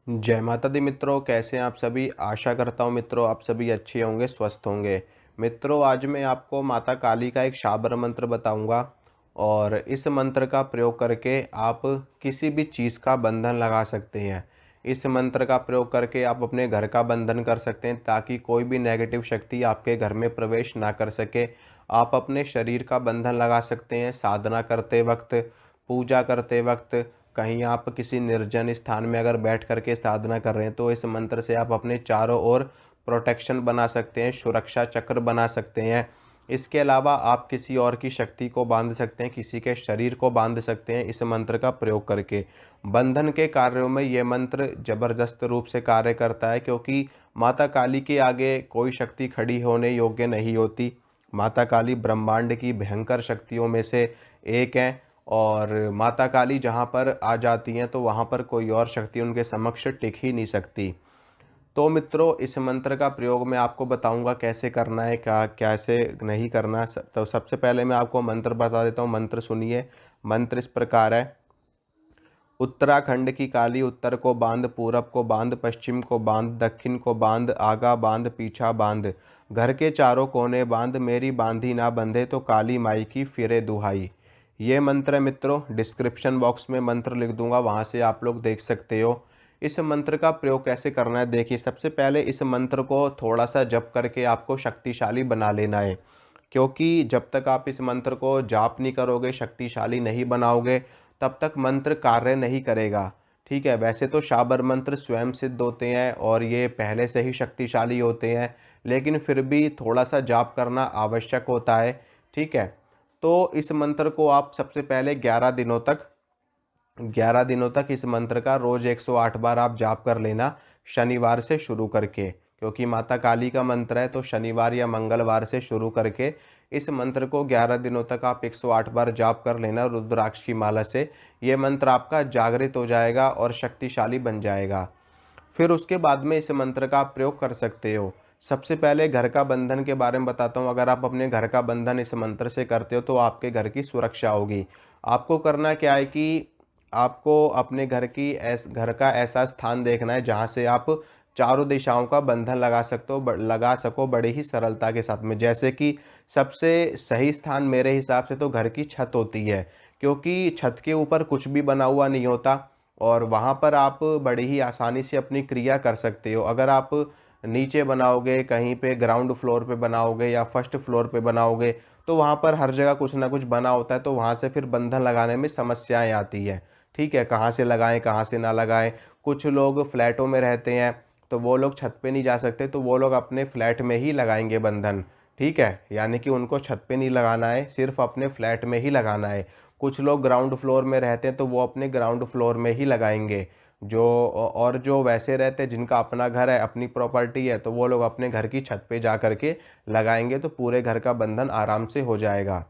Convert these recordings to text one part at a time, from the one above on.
जय माता दी मित्रों, कैसे हैं आप सभी। आशा करता हूँ मित्रों आप सभी अच्छे होंगे, स्वस्थ होंगे। मित्रों, आज मैं आपको माता काली का एक शाबर मंत्र बताऊंगा और इस मंत्र का प्रयोग करके आप किसी भी चीज़ का बंधन लगा सकते हैं। इस मंत्र का प्रयोग करके आप अपने घर का बंधन कर सकते हैं ताकि कोई भी नेगेटिव शक्ति आपके घर में प्रवेश ना कर सके। आप अपने शरीर का बंधन लगा सकते हैं साधना करते वक्त, पूजा करते वक्त। कहीं आप किसी निर्जन स्थान में अगर बैठ करके साधना कर रहे हैं तो इस मंत्र से आप अपने चारों ओर प्रोटेक्शन बना सकते हैं, सुरक्षा चक्र बना सकते हैं। इसके अलावा आप किसी और की शक्ति को बांध सकते हैं, किसी के शरीर को बांध सकते हैं इस मंत्र का प्रयोग करके। बंधन के कार्यों में ये मंत्र जबरदस्त रूप से कार्य करता है, क्योंकि माता काली के आगे कोई शक्ति खड़ी होने योग्य नहीं होती। माता काली ब्रह्मांड की भयंकर शक्तियों में से एक हैं और माता काली जहाँ पर आ जाती हैं तो वहाँ पर कोई और शक्ति उनके समक्ष टिक ही नहीं सकती। तो मित्रों, इस मंत्र का प्रयोग मैं आपको बताऊंगा कैसे करना है, क्या कैसे नहीं करना। तो सबसे पहले मैं आपको मंत्र बता देता हूँ। मंत्र सुनिए। मंत्र इस प्रकार है। उत्तराखंड की काली उत्तर को बांध, पूरब को बांध, पश्चिम को बांध, दक्षिण को बांध, आगा बांध, पीछा बांध, घर के चारों कोने बांध, मेरी बांधी ना बंधे तो काली माई की फिरे दुहाई। ये मंत्र है मित्रों, डिस्क्रिप्शन बॉक्स में मंत्र लिख दूंगा, वहां से आप लोग देख सकते हो। इस मंत्र का प्रयोग कैसे करना है देखिए। सबसे पहले इस मंत्र को थोड़ा सा जप करके आपको शक्तिशाली बना लेना है, क्योंकि जब तक आप इस मंत्र को जाप नहीं करोगे, शक्तिशाली नहीं बनाओगे, तब तक मंत्र कार्य नहीं करेगा। ठीक है, वैसे तो शाबर मंत्र स्वयं सिद्ध होते हैं और ये पहले से ही शक्तिशाली होते हैं, लेकिन फिर भी थोड़ा सा जाप करना आवश्यक होता है। ठीक है, तो इस मंत्र को आप सबसे पहले 11 दिनों तक इस मंत्र का रोज 108 बार आप जाप कर लेना, शनिवार से शुरू करके। क्योंकि माता काली का मंत्र है तो शनिवार या मंगलवार से शुरू करके इस मंत्र को 11 दिनों तक आप 108 बार जाप कर लेना रुद्राक्ष की माला से। ये मंत्र आपका जागृत हो जाएगा और शक्तिशाली बन जाएगा। फिर उसके बाद में इस मंत्र का आप प्रयोग कर सकते हो। सबसे पहले घर का बंधन के बारे में बताता हूँ। अगर आप अपने घर का बंधन इस मंत्र से करते हो तो आपके घर की सुरक्षा होगी। आपको करना क्या है कि आपको अपने घर का ऐसा स्थान देखना है जहाँ से आप चारों दिशाओं का बंधन लगा सको बड़े ही सरलता के साथ में। जैसे कि सबसे सही स्थान मेरे हिसाब से तो घर की छत होती है, क्योंकि छत के ऊपर कुछ भी बना हुआ नहीं होता और वहाँ पर आप बड़ी ही आसानी से अपनी क्रिया कर सकते हो। अगर आप नीचे बनाओगे, कहीं पे ग्राउंड फ्लोर पे बनाओगे या फर्स्ट फ्लोर पे बनाओगे, तो वहाँ पर हर जगह कुछ ना कुछ बना होता है, तो वहाँ से फिर बंधन लगाने में समस्याएं आती है। ठीक है, कहाँ से लगाएं कहाँ से ना लगाएं। कुछ लोग फ्लैटों में रहते हैं तो वो लोग छत पे नहीं जा सकते, तो वो लोग अपने फ्लैट में ही लगाएंगे बंधन। ठीक है, यानी कि उनको छत पे नहीं लगाना है, सिर्फ अपने फ्लैट में ही लगाना है। कुछ लोग ग्राउंड फ्लोर में रहते हैं तो वो अपने ग्राउंड फ्लोर में ही लगाएंगे। और जो वैसे रहते हैं जिनका अपना घर है, अपनी प्रॉपर्टी है, तो वो लोग अपने घर की छत पे जा करके लगाएंगे, तो पूरे घर का बंधन आराम से हो जाएगा।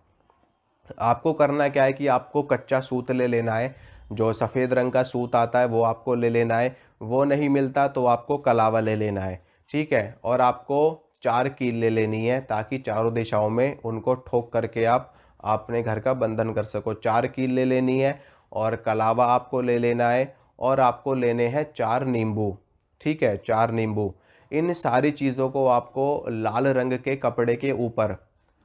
आपको करना क्या है कि आपको कच्चा सूत ले लेना है। जो सफ़ेद रंग का सूत आता है वो आपको ले लेना है। वो नहीं मिलता तो आपको कलावा ले लेना है। ठीक है, और आपको 4 कील ले लेनी है ताकि चारों दिशाओं में उनको ठोक करके आप अपने घर का बंधन कर सको। 4 कील ले लेनी है और कलावा आपको ले लेना है और आपको लेने हैं 4 नींबू। ठीक है, 4 नींबू। इन सारी चीज़ों को आपको लाल रंग के कपड़े के ऊपर,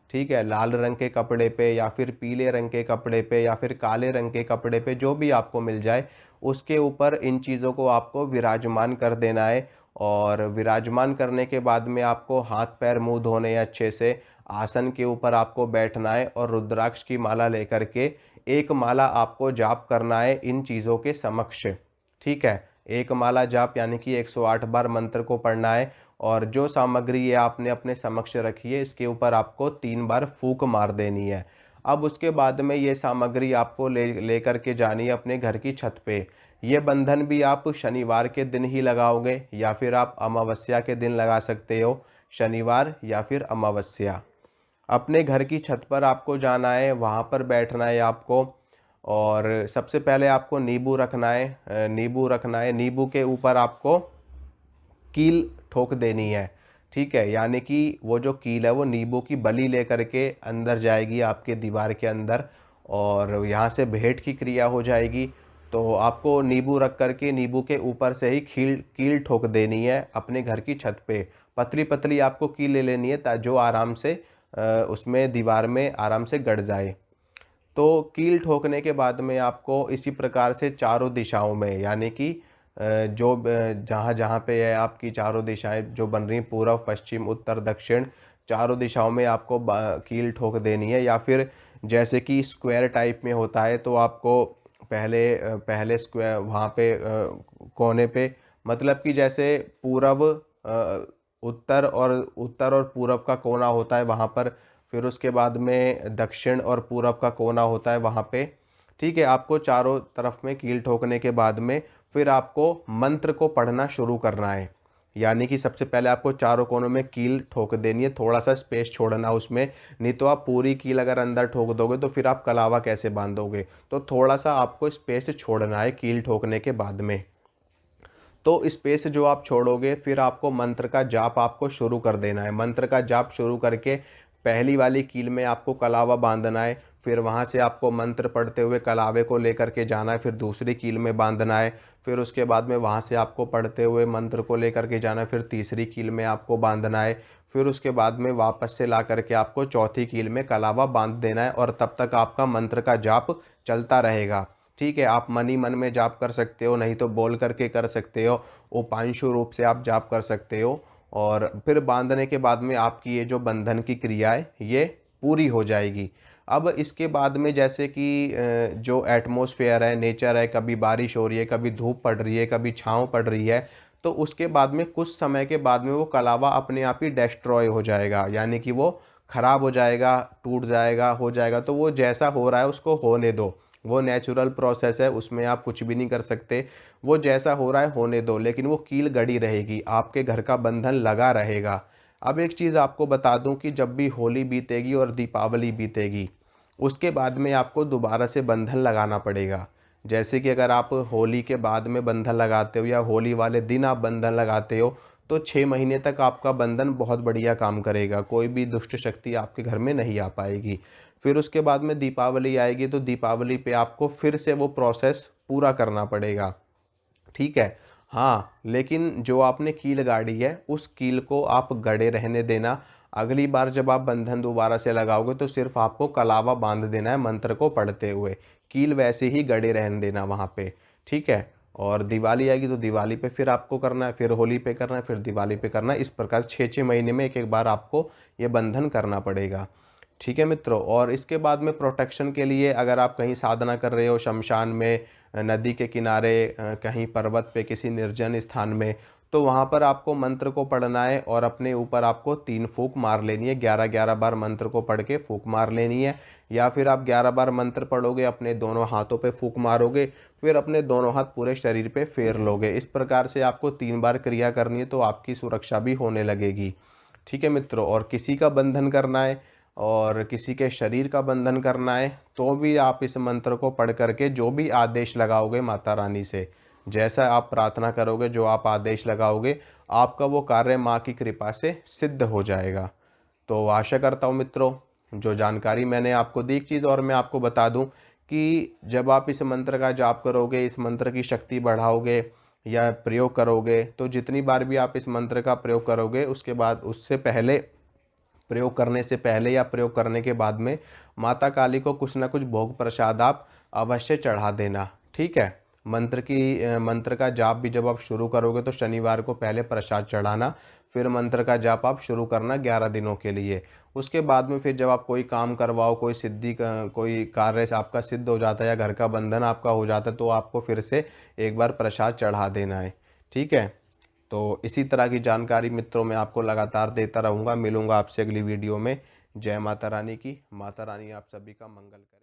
ठीक है, लाल रंग के कपड़े पे या फिर पीले रंग के कपड़े पे या फिर काले रंग के कपड़े पे, जो भी आपको मिल जाए उसके ऊपर इन चीज़ों को आपको विराजमान कर देना है। और विराजमान करने के बाद में आपको हाथ पैर मुंह धोने हैं अच्छे से। आसन के ऊपर आपको बैठना है और रुद्राक्ष की माला लेकर के एक माला आपको जाप करना है इन चीज़ों के समक्ष। ठीक है, एक माला जाप यानी कि 108 बार मंत्र को पढ़ना है। और जो सामग्री ये आपने अपने समक्ष रखी है इसके ऊपर आपको 3 बार फूंक मार देनी है। अब उसके बाद में ये सामग्री आपको लेकर के जानी है अपने घर की छत पे। ये बंधन भी आप शनिवार के दिन ही लगाओगे या फिर आप अमावस्या के दिन लगा सकते हो, शनिवार या फिर अमावस्या। अपने घर की छत पर आपको जाना है, वहाँ पर बैठना है आपको। और सबसे पहले आपको नींबू रखना है, नींबू के ऊपर आपको कील ठोक देनी है। ठीक है, यानी कि वो जो कील है वो नींबू की बली लेकर के अंदर जाएगी आपके दीवार के अंदर और यहाँ से भेंट की क्रिया हो जाएगी। तो आपको नींबू रख कर के नींबू के ऊपर से ही कील ठोक देनी है अपने घर की छत पे। पतली पतली आपको कील ले लेनी है जो आराम से उसमें दीवार में आराम से गड़ जाए। तो कील ठोकने के बाद में आपको इसी प्रकार से चारों दिशाओं में, यानी कि जहाँ जहाँ पे है आपकी चारों दिशाएं जो बन रही हैं, पूर्व पश्चिम उत्तर दक्षिण, चारों दिशाओं में आपको कील ठोक देनी है। या फिर जैसे कि स्क्वायर टाइप में होता है तो आपको पहले स्क्वायर वहाँ पे कोने पे, मतलब कि जैसे पूर्व उत्तर और पूर्व का कोना होता है वहाँ पर, फिर उसके बाद में दक्षिण और पूर्व का कोना होता है वहाँ पे। ठीक है, आपको चारों तरफ में कील ठोकने के बाद में फिर आपको मंत्र को पढ़ना शुरू करना है। यानी कि सबसे पहले आपको चारों कोनों में कील ठोक देनी है, थोड़ा सा स्पेस छोड़ना उसमें, नहीं तो आप पूरी कील अगर अंदर ठोक दोगे तो फिर आप कलावा कैसे बांधोगे। तो थोड़ा सा आपको स्पेस छोड़ना है कील ठोकने के बाद में। तो स्पेस जो आप छोड़ोगे फिर आपको मंत्र का जाप आपको शुरू कर देना है। मंत्र का जाप शुरू करके पहली वाली कील में आपको कलावा बांधना है, फिर वहाँ से आपको मंत्र पढ़ते हुए कलावे को लेकर के जाना है, फिर दूसरी कील में बांधना है, फिर उसके बाद में वहाँ से आपको पढ़ते हुए मंत्र को लेकर के जाना है, फिर तीसरी कील में आपको बांधना है, फिर उसके बाद में वापस से ला करके आपको चौथी कील में कलावा बांध देना है और तब तक आपका मंत्र का जाप चलता रहेगा। ठीक है, आप मन ही मन में जाप कर सकते हो, नहीं तो बोल करके कर सकते हो, उपांशु रूप से आप जाप कर सकते हो। और फिर बांधने के बाद में आपकी ये जो बंधन की क्रिया है ये पूरी हो जाएगी। अब इसके बाद में जैसे कि जो एटमॉस्फेयर है, नेचर है, कभी बारिश हो रही है, कभी धूप पड़ रही है, कभी छाँव पड़ रही है, तो उसके बाद में कुछ समय के बाद में वो कलावा अपने आप ही डेस्ट्रॉय हो जाएगा, यानी कि वो खराब हो जाएगा, टूट जाएगा, हो जाएगा। तो वो जैसा हो रहा है उसको होने दो, वो नेचुरल प्रोसेस है, उसमें आप कुछ भी नहीं कर सकते। वो जैसा हो रहा है होने दो, लेकिन वो कील गड़ी रहेगी, आपके घर का बंधन लगा रहेगा। अब एक चीज़ आपको बता दूं कि जब भी होली बीतेगी और दीपावली बीतेगी, उसके बाद में आपको दोबारा से बंधन लगाना पड़ेगा। जैसे कि अगर आप होली के बाद में बंधन लगाते हो या होली वाले दिन आप बंधन लगाते हो, तो 6 महीने तक आपका बंधन बहुत बढ़िया काम करेगा, कोई भी दुष्ट शक्ति आपके घर में नहीं आ पाएगी। फिर उसके बाद में दीपावली आएगी, तो दीपावली पे आपको फिर से वो प्रोसेस पूरा करना पड़ेगा। ठीक है। हाँ, लेकिन जो आपने कील गाड़ी है उस कील को आप गड़े रहने देना। अगली बार जब आप बंधन दोबारा से लगाओगे तो सिर्फ आपको कलावा बांध देना है मंत्र को पढ़ते हुए, कील वैसे ही गड़े रहने देना वहाँ पे। ठीक है। और दिवाली आएगी तो दिवाली पे फिर आपको करना है, फिर होली पे करना है, फिर दिवाली पे करना है। इस प्रकार 6-6 महीने में एक एक बार आपको ये बंधन करना पड़ेगा। ठीक है मित्रों। और इसके बाद में प्रोटेक्शन के लिए अगर आप कहीं साधना कर रहे हो, शमशान में, नदी के किनारे, कहीं पर्वत पे, किसी निर्जन स्थान में, तो वहाँ पर आपको मंत्र को पढ़ना है और अपने ऊपर आपको 3 फूंक मार लेनी है। 11-11 बार मंत्र को पढ़ के फूंक मार लेनी है। या फिर आप 11 बार मंत्र पढ़ोगे, अपने दोनों हाथों पे फूंक मारोगे, फिर अपने दोनों हाथ पूरे शरीर पे फेर लोगे। इस प्रकार से आपको 3 बार क्रिया करनी है, तो आपकी सुरक्षा भी होने लगेगी। ठीक है मित्रों। और किसी का बंधन करना है और किसी के शरीर का बंधन करना है, तो भी आप इस मंत्र को पढ़ करके जो भी आदेश लगाओगे माता रानी से, जैसा आप प्रार्थना करोगे, जो आप आदेश लगाओगे, आपका वो कार्य माँ की कृपा से सिद्ध हो जाएगा। तो आशा करता हूँ मित्रों, जो जानकारी मैंने आपको दी। एक चीज़ और मैं आपको बता दूँ कि जब आप इस मंत्र का जाप करोगे, इस मंत्र की शक्ति बढ़ाओगे या प्रयोग करोगे, तो जितनी बार भी आप इस मंत्र का प्रयोग करोगे, उसके बाद, उससे पहले, प्रयोग करने से पहले या प्रयोग करने के बाद में माता काली को कुछ ना कुछ भोग प्रसाद आप अवश्य चढ़ा देना। ठीक है। मंत्र का जाप भी जब आप शुरू करोगे तो शनिवार को पहले प्रसाद चढ़ाना, फिर मंत्र का जाप आप शुरू करना 11 दिनों के लिए। उसके बाद में फिर जब आप कोई काम करवाओ, कोई कार्य से आपका सिद्ध हो जाता है या घर का बंधन आपका हो जाता है, तो आपको फिर से एक बार प्रसाद चढ़ा देना है। ठीक है। तो इसी तरह की जानकारी मित्रों मैं आपको लगातार देता रहूँगा। मिलूँगा आपसे अगली वीडियो में। जय माता रानी की। माता रानी आप सभी का मंगल करे।